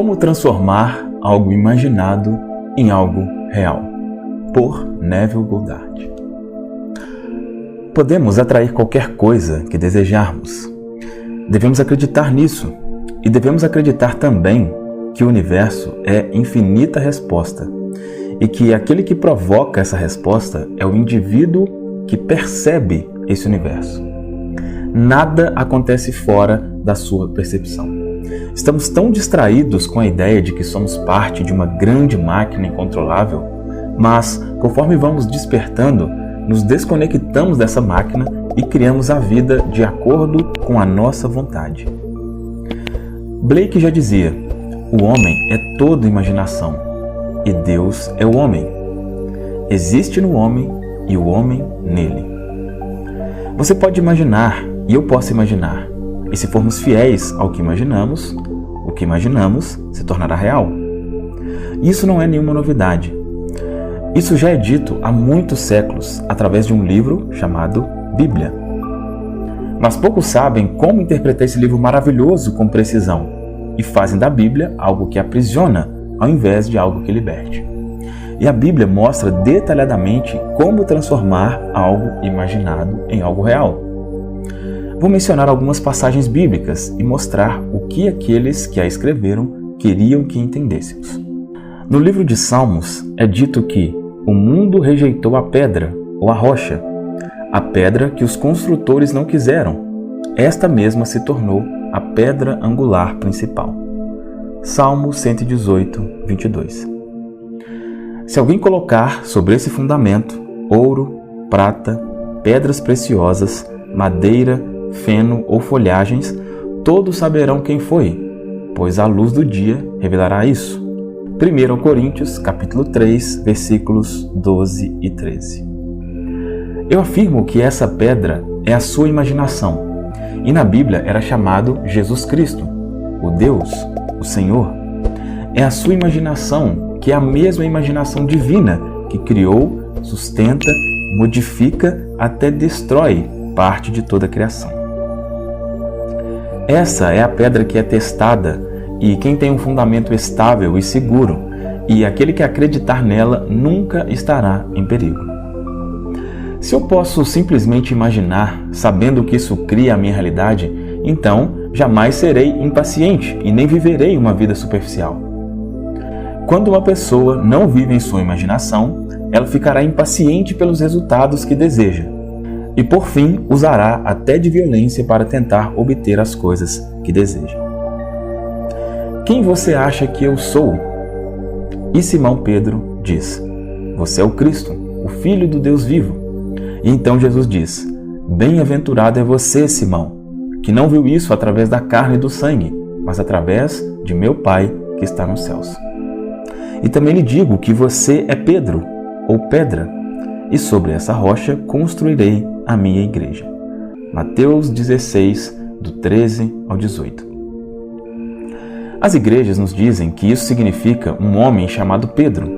Como transformar algo imaginado em algo real, por Neville Goddard. Podemos atrair qualquer coisa que desejarmos. Devemos acreditar nisso e devemos acreditar também que o universo é infinita resposta e que aquele que provoca essa resposta é o indivíduo que percebe esse universo. Nada acontece fora da sua percepção. Estamos tão distraídos com a ideia de que somos parte de uma grande máquina incontrolável, mas, conforme vamos despertando, nos desconectamos dessa máquina e criamos a vida de acordo com a nossa vontade. Blake já dizia: o homem é toda imaginação e Deus é o homem. Existe no homem e o homem nele. Você pode imaginar e eu posso imaginar. E se formos fiéis ao que imaginamos, o que imaginamos se tornará real. Isso não é nenhuma novidade. Isso já é dito há muitos séculos através de um livro chamado Bíblia. Mas poucos sabem como interpretar esse livro maravilhoso com precisão e fazem da Bíblia algo que aprisiona ao invés de algo que liberte. E a Bíblia mostra detalhadamente como transformar algo imaginado em algo real. Vou mencionar algumas passagens bíblicas e mostrar o que aqueles que a escreveram queriam que entendêssemos. No livro de Salmos é dito que o mundo rejeitou a pedra ou a rocha, a pedra que os construtores não quiseram. Esta mesma se tornou a pedra angular principal. Salmo 118, 22. Se alguém colocar sobre esse fundamento ouro, prata, pedras preciosas, madeira, feno ou folhagens, todos saberão quem foi, pois a luz do dia revelará isso. 1 Coríntios, capítulo 3, versículos 12 e 13. Eu afirmo que essa pedra é a sua imaginação, e na Bíblia era chamado Jesus Cristo, o Deus, o Senhor. É a sua imaginação, que é a mesma imaginação divina, que criou, sustenta, modifica, até destrói parte de toda a criação. Essa é a pedra que é testada e quem tem um fundamento estável e seguro, e aquele que acreditar nela nunca estará em perigo. Se eu posso simplesmente imaginar, sabendo que isso cria a minha realidade, então jamais serei impaciente e nem viverei uma vida superficial. Quando uma pessoa não vive em sua imaginação, ela ficará impaciente pelos resultados que deseja. E por fim, usará até de violência para tentar obter as coisas que deseja. Quem você acha que eu sou? E Simão Pedro diz: você é o Cristo, o Filho do Deus vivo. E então Jesus diz: bem-aventurado é você, Simão, que não viu isso através da carne e do sangue, mas através de meu Pai que está nos céus. E também lhe digo que você é Pedro, ou pedra, e sobre essa rocha construirei a minha igreja. Mateus 16, do 13 ao 18. As igrejas nos dizem que isso significa um homem chamado Pedro,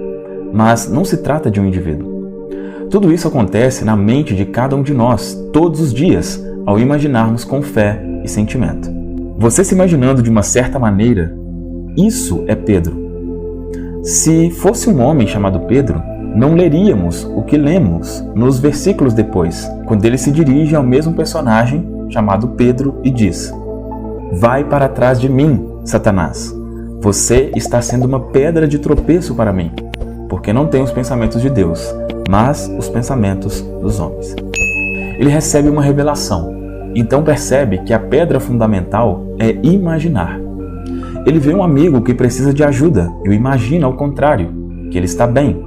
mas não se trata de um indivíduo. Tudo isso acontece na mente de cada um de nós, todos os dias, ao imaginarmos com fé e sentimento. Você se imaginando de uma certa maneira, isso é Pedro. Se fosse um homem chamado Pedro, não leríamos o que lemos nos versículos depois, quando ele se dirige ao mesmo personagem chamado Pedro e diz: vai para trás de mim, Satanás. Você está sendo uma pedra de tropeço para mim, porque não tem os pensamentos de Deus, mas os pensamentos dos homens. Ele recebe uma revelação, então percebe que a pedra fundamental é imaginar. Ele vê um amigo que precisa de ajuda e o imagina ao contrário, que ele está bem,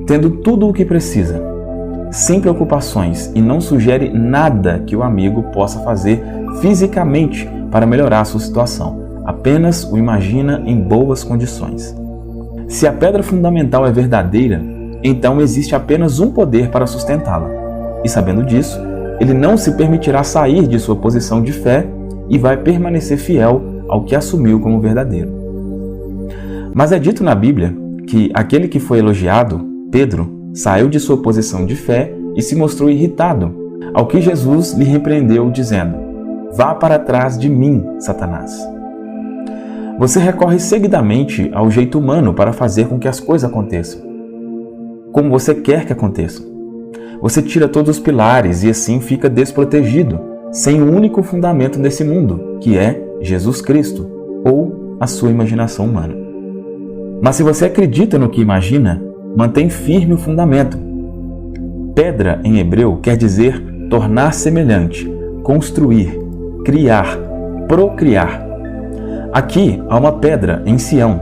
tendo tudo o que precisa, sem preocupações, e não sugere nada que o amigo possa fazer fisicamente para melhorar a sua situação, apenas o imagina em boas condições. Se a pedra fundamental é verdadeira, então existe apenas um poder para sustentá-la, e sabendo disso, ele não se permitirá sair de sua posição de fé e vai permanecer fiel ao que assumiu como verdadeiro. Mas é dito na Bíblia que aquele que foi elogiado, Pedro, saiu de sua posição de fé e se mostrou irritado, ao que Jesus lhe repreendeu, dizendo: vá para trás de mim, Satanás. Você recorre seguidamente ao jeito humano para fazer com que as coisas aconteçam, como você quer que aconteçam. Você tira todos os pilares e assim fica desprotegido, sem o único fundamento desse mundo, que é Jesus Cristo, ou a sua imaginação humana. Mas se você acredita no que imagina, mantém firme o fundamento. Pedra, em hebreu, quer dizer tornar semelhante, construir, criar, procriar. Aqui há uma pedra em Sião.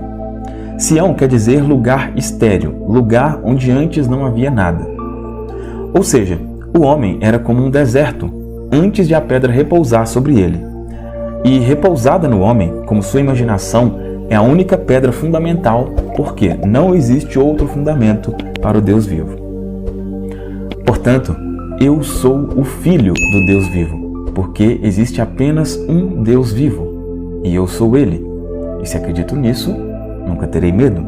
Sião quer dizer lugar estéril, lugar onde antes não havia nada. Ou seja, o homem era como um deserto, antes de a pedra repousar sobre ele. E repousada no homem, como sua imaginação, é a única pedra fundamental, porque não existe outro fundamento para o Deus vivo. Portanto, eu sou o Filho do Deus vivo, porque existe apenas um Deus vivo, e eu sou Ele. E se acredito nisso, nunca terei medo.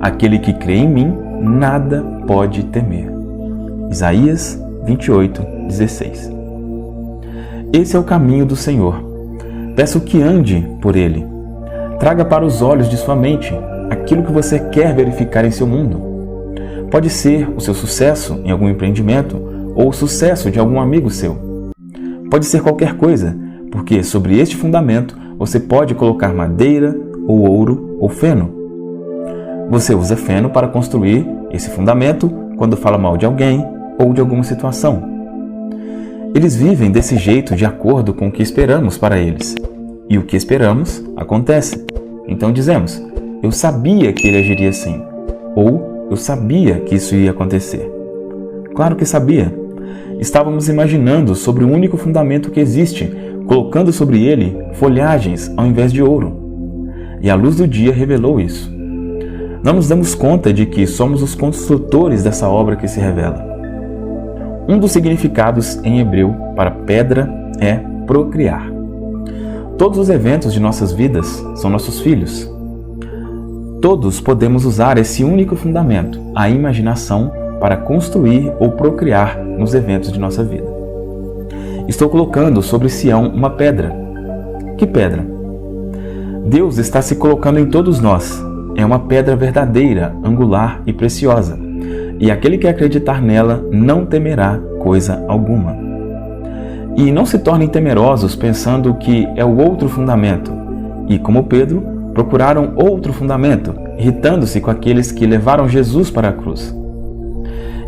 Aquele que crê em mim, nada pode temer. Isaías 28:16. Esse é o caminho do Senhor. Peço que ande por ele. Traga para os olhos de sua mente aquilo que você quer verificar em seu mundo. Pode ser o seu sucesso em algum empreendimento ou o sucesso de algum amigo seu. Pode ser qualquer coisa, porque sobre este fundamento você pode colocar madeira, ou ouro, ou feno. Você usa feno para construir esse fundamento quando fala mal de alguém ou de alguma situação. Eles vivem desse jeito de acordo com o que esperamos para eles. E o que esperamos acontece. Então dizemos, eu sabia que ele agiria assim. Ou eu sabia que isso ia acontecer. Claro que sabia. Estávamos imaginando sobre o único fundamento que existe, colocando sobre ele folhagens ao invés de ouro. E a luz do dia revelou isso. Não nos damos conta de que somos os construtores dessa obra que se revela. Um dos significados em hebreu para pedra é procriar. Todos os eventos de nossas vidas são nossos filhos. Todos podemos usar esse único fundamento, a imaginação, para construir ou procriar nos eventos de nossa vida. Estou colocando sobre Sião uma pedra. Que pedra? Deus está se colocando em todos nós. É uma pedra verdadeira, angular e preciosa. E aquele que acreditar nela não temerá coisa alguma. E não se tornem temerosos pensando que é o outro fundamento. E, como Pedro, procuraram outro fundamento, irritando-se com aqueles que levaram Jesus para a cruz.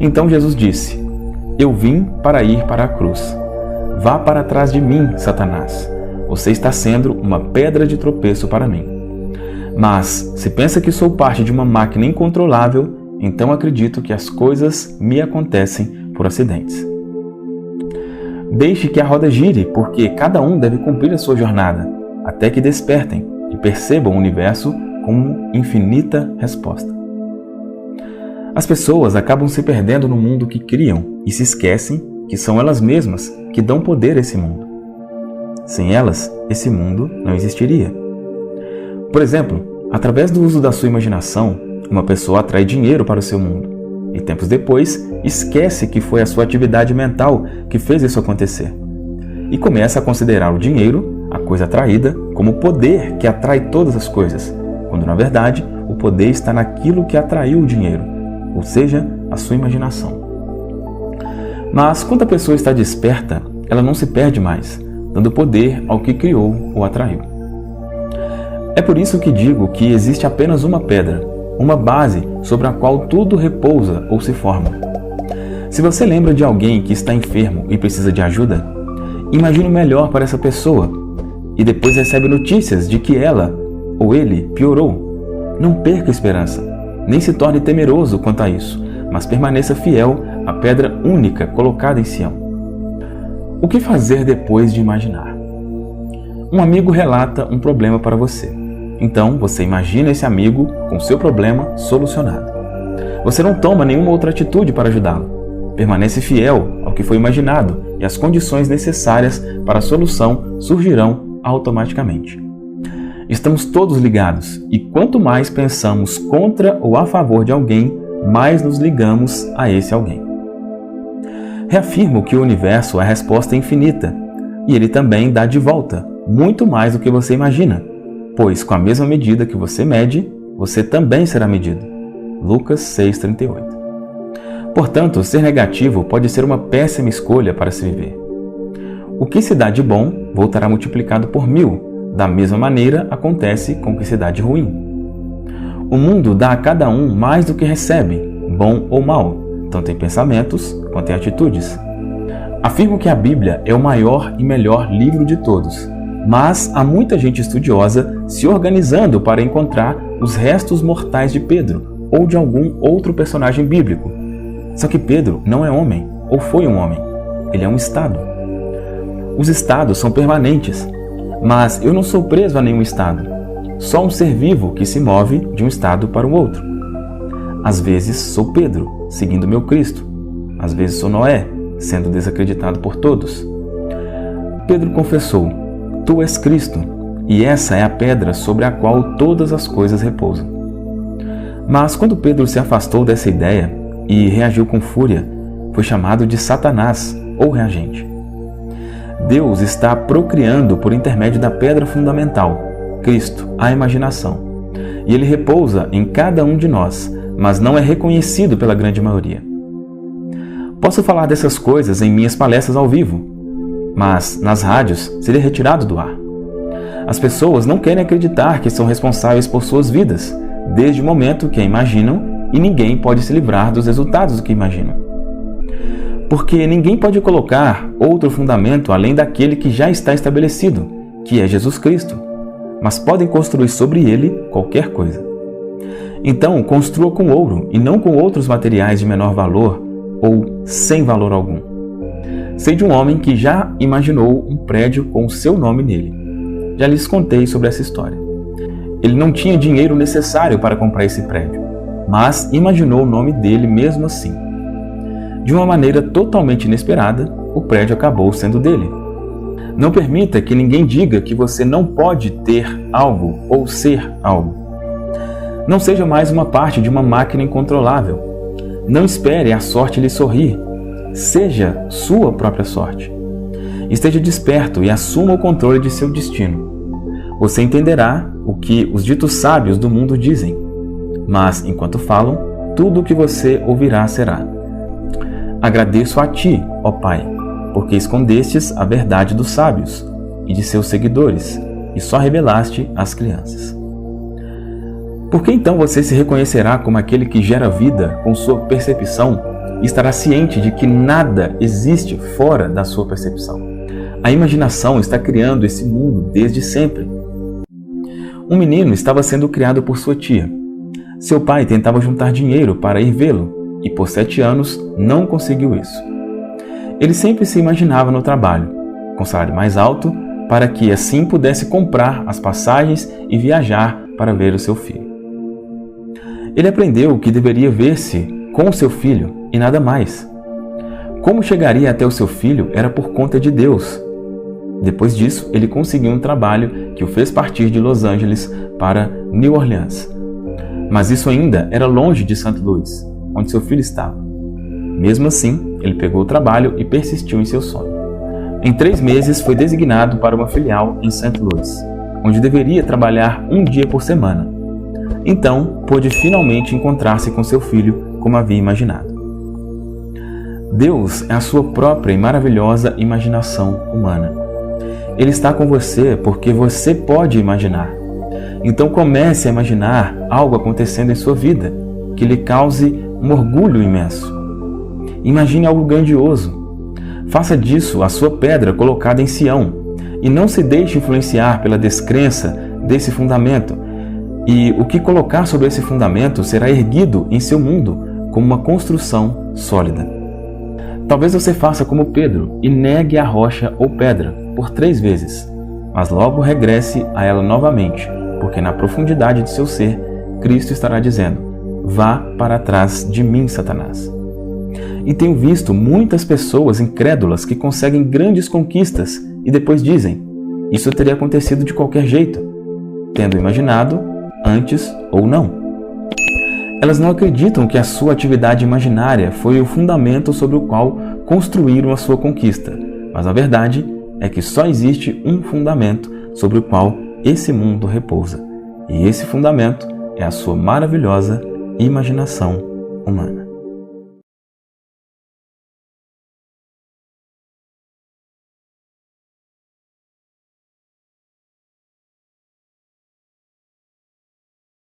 Então Jesus disse, eu vim para ir para a cruz. Vá para trás de mim, Satanás. Você está sendo uma pedra de tropeço para mim. Mas, se pensa que sou parte de uma máquina incontrolável, então acredito que as coisas me acontecem por acidentes. Deixe que a roda gire, porque cada um deve cumprir a sua jornada, até que despertem e percebam o universo como infinita resposta. As pessoas acabam se perdendo no mundo que criam e se esquecem que são elas mesmas que dão poder a esse mundo. Sem elas, esse mundo não existiria. Por exemplo, através do uso da sua imaginação, uma pessoa atrai dinheiro para o seu mundo e tempos depois esquece que foi a sua atividade mental que fez isso acontecer e começa a considerar o dinheiro, a coisa atraída, como o poder que atrai todas as coisas, quando na verdade o poder está naquilo que atraiu o dinheiro, ou seja, a sua imaginação. Mas quando a pessoa está desperta, ela não se perde mais, dando poder ao que criou ou atraiu. É por isso que digo que existe apenas uma pedra, uma base sobre a qual tudo repousa ou se forma. Se você lembra de alguém que está enfermo e precisa de ajuda, imagine o melhor para essa pessoa e depois recebe notícias de que ela ou ele piorou. Não perca a esperança, nem se torne temeroso quanto a isso, mas permaneça fiel à pedra única colocada em Sião. O que fazer depois de imaginar? Um amigo relata um problema para você. Então, você imagina esse amigo com seu problema solucionado. Você não toma nenhuma outra atitude para ajudá-lo. Permanece fiel ao que foi imaginado e as condições necessárias para a solução surgirão automaticamente. Estamos todos ligados e quanto mais pensamos contra ou a favor de alguém, mais nos ligamos a esse alguém. Reafirmo que o universo é a resposta infinita e ele também dá de volta muito mais do que você imagina. pois com a mesma medida que você mede, você também será medido. Lucas 6,38. Portanto, ser negativo pode ser uma péssima escolha para se viver. O que se dá de bom voltará multiplicado por 1000. Da mesma maneira, acontece com o que se dá de ruim. O mundo dá a cada um mais do que recebe, bom ou mal, tanto em pensamentos quanto em atitudes. Afirmo que a Bíblia é o maior e melhor livro de todos, mas há muita gente estudiosa se organizando para encontrar os restos mortais de Pedro ou de algum outro personagem bíblico. Só que Pedro não é homem, ou foi um homem. Ele é um estado. Os estados são permanentes, mas eu não sou preso a nenhum estado. Só um ser vivo que se move de um estado para o outro. Às vezes sou Pedro, seguindo meu Cristo. Às vezes sou Noé, sendo desacreditado por todos. Pedro confessou: Tu és Cristo, e essa é a pedra sobre a qual todas as coisas repousam. Mas quando Pedro se afastou dessa ideia e reagiu com fúria, foi chamado de Satanás ou reagente. Deus está procriando por intermédio da pedra fundamental, Cristo, a imaginação. E ele repousa em cada um de nós, mas não é reconhecido pela grande maioria. Posso falar dessas coisas em minhas palestras ao vivo, mas nas rádios seria retirado do ar. As pessoas não querem acreditar que são responsáveis por suas vidas, desde o momento que a imaginam, e ninguém pode se livrar dos resultados do que imaginam. Porque ninguém pode colocar outro fundamento além daquele que já está estabelecido, que é Jesus Cristo, mas podem construir sobre ele qualquer coisa. Então, construa com ouro e não com outros materiais de menor valor ou sem valor algum. Sei de um homem que já imaginou um prédio com o seu nome nele. Já lhes contei sobre essa história. Ele não tinha dinheiro necessário para comprar esse prédio, mas imaginou o nome dele mesmo assim. De uma maneira totalmente inesperada, o prédio acabou sendo dele. Não permita que ninguém diga que você não pode ter algo ou ser algo. Não seja mais uma parte de uma máquina incontrolável. Não espere a sorte lhe sorrir. Seja sua própria sorte. Esteja desperto e assuma o controle de seu destino. Você entenderá o que os ditos sábios do mundo dizem, mas, enquanto falam, tudo o que você ouvirá será: Agradeço a ti, ó Pai, porque escondestes a verdade dos sábios e de seus seguidores, e só revelaste às crianças. Por que então você se reconhecerá como aquele que gera vida com sua percepção e estará ciente de que nada existe fora da sua percepção? A imaginação está criando esse mundo desde sempre. Um menino estava sendo criado por sua tia. Seu pai tentava juntar dinheiro para ir vê-lo e por 7 anos não conseguiu isso. Ele sempre se imaginava no trabalho, com salário mais alto, para que assim pudesse comprar as passagens e viajar para ver o seu filho. Ele aprendeu que deveria ver-se com o seu filho e nada mais. Como chegaria até o seu filho era por conta de Deus. Depois disso, ele conseguiu um trabalho que o fez partir de Los Angeles para New Orleans. Mas isso ainda era longe de St. Louis, onde seu filho estava. Mesmo assim, ele pegou o trabalho e persistiu em seu sonho. Em 3 meses, foi designado para uma filial em St. Louis, onde deveria trabalhar 1 dia por semana. Então, pôde finalmente encontrar-se com seu filho como havia imaginado. Deus é a sua própria e maravilhosa imaginação humana. Ele está com você porque você pode imaginar. Então comece a imaginar algo acontecendo em sua vida que lhe cause um orgulho imenso. Imagine algo grandioso. Faça disso a sua pedra colocada em Sião e não se deixe influenciar pela descrença desse fundamento. E o que colocar sobre esse fundamento será erguido em seu mundo como uma construção sólida. Talvez você faça como Pedro e negue a rocha ou pedra por 3 vezes, mas logo regresse a ela novamente, porque na profundidade de seu ser, Cristo estará dizendo: vá para trás de mim, Satanás. E tenho visto muitas pessoas incrédulas que conseguem grandes conquistas e depois dizem: isso teria acontecido de qualquer jeito, tendo imaginado antes ou não. Elas não acreditam que a sua atividade imaginária foi o fundamento sobre o qual construíram a sua conquista, mas a verdade é que só existe um fundamento sobre o qual esse mundo repousa, e esse fundamento é a sua maravilhosa imaginação humana.